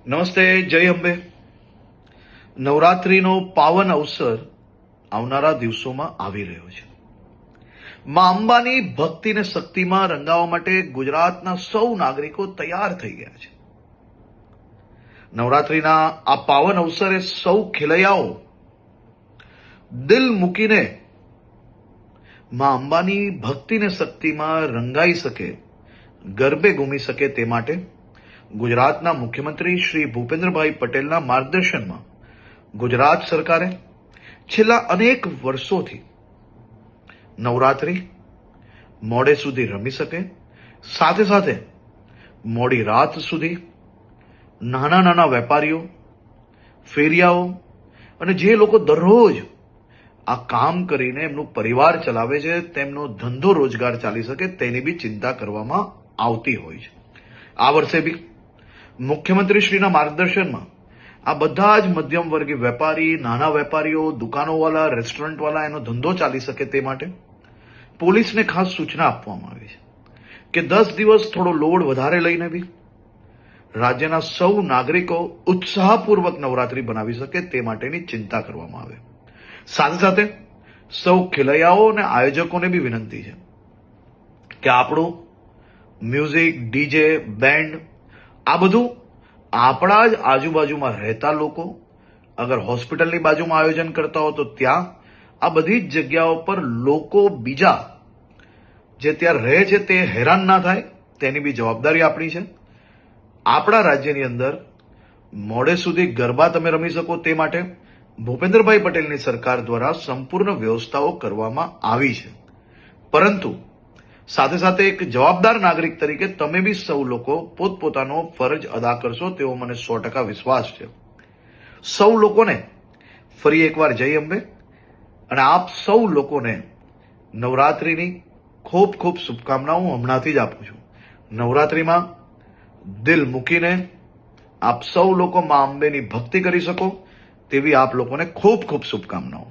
નમસ્તે, જય અંબે. નવરાત્રીનો પાવન અવસર આવનારા દિવસોમાં આવી રહ્યો છે. માં અંબાની ભક્તિ અને શક્તિમાં રંગાવા માટે ગુજરાતના સૌ નાગરિકો તૈયાર થઈ ગયા છે. નવરાત્રીના આ પાવન અવસરે સૌ ખેલૈયાઓ દિલ મૂકીને માં અંબાની ભક્તિ અને શક્તિમાં રંગાઈ શકે, ગરબે ઘૂમી શકે તે માટે ગુજરાતના મુખ્યમંત્રી શ્રી ભૂપેન્દ્રભાઈ પટેલના માર્ગદર્શનમાં ગુજરાત સરકારે છેલ્લા અનેક વર્ષોથી નવરાત્રી મોડે સુધી રમી શકે, સાથે સાથે મોડી રાત સુધી નાના નાના વેપારીઓ, ફેરિયાઓ અને જે લોકો દરરોજ આ કામ કરીને એમનું પરિવાર ચલાવે છે, તેમનો ધંધો રોજગાર ચાલી શકે તેની બી ચિંતા કરવામાં આવતી હોય છે. આ વર્ષે બી મુખ્યમંત્રીશ્રીના માર્ગદર્શનમાં આ બધા જ મધ્યમ વર્ગીય વેપારી, નાના વેપારીઓ, દુકાનોવાળા, રેસ્ટોરન્ટવાળા એનો ધંધો ચાલી શકે તે માટે પોલીસને ખાસ સૂચના આપવામાં આવી છે કે 10 દિવસ થોડો લોડ વધારે લઈને બી રાજ્યના સૌ નાગરિકો ઉત્સાહપૂર્વક નવરાત્રી બનાવી શકે તે માટેની ચિંતા કરવામાં આવે. સાથે સાથે સૌ ખેલૈયાઓ અને આયોજકોને બી વિનંતી છે કે આપણું મ્યુઝિક, ડીજે, બેન્ડ આ બધું આપણા જ આજુબાજુમાં રહેતા લોકો, અગર હોસ્પિટલની બાજુમાં આયોજન કરતા હો તો ત્યાં આ બધી જ જગ્યાઓ પર લોકો બીજા જે ત્યાં રહે છે તે હેરાન ના થાય તેની બી જવાબદારી આપણી છે. આપણા રાજ્યની અંદર મોડે સુધી ગરબા તમે રમી શકો તે માટે ભૂપેન્દ્રભાઈ પટેલની સરકાર દ્વારા સંપૂર્ણ વ્યવસ્થાઓ કરવામાં આવી છે. પરંતુ સાથે સાથે એક જવાબદાર નાગરિક તરીકે તમે બી સૌ લોકો પોતપોતાનો ફરજ અદા કરશો તેવો મને 100% વિશ્વાસ છે. સૌ લોકોને ફરી એકવાર જય અંબે અને આપ સૌ લોકોને નવરાત્રીની ખૂબ ખૂબ શુભકામનાઓ હમણાંથી જ આપું છું. નવરાત્રીમાં દિલ મૂકીને આપ સૌ લોકો માં અંબેની ભક્તિ કરી શકો તેવી આપ લોકોને ખૂબ ખૂબ શુભકામનાઓ.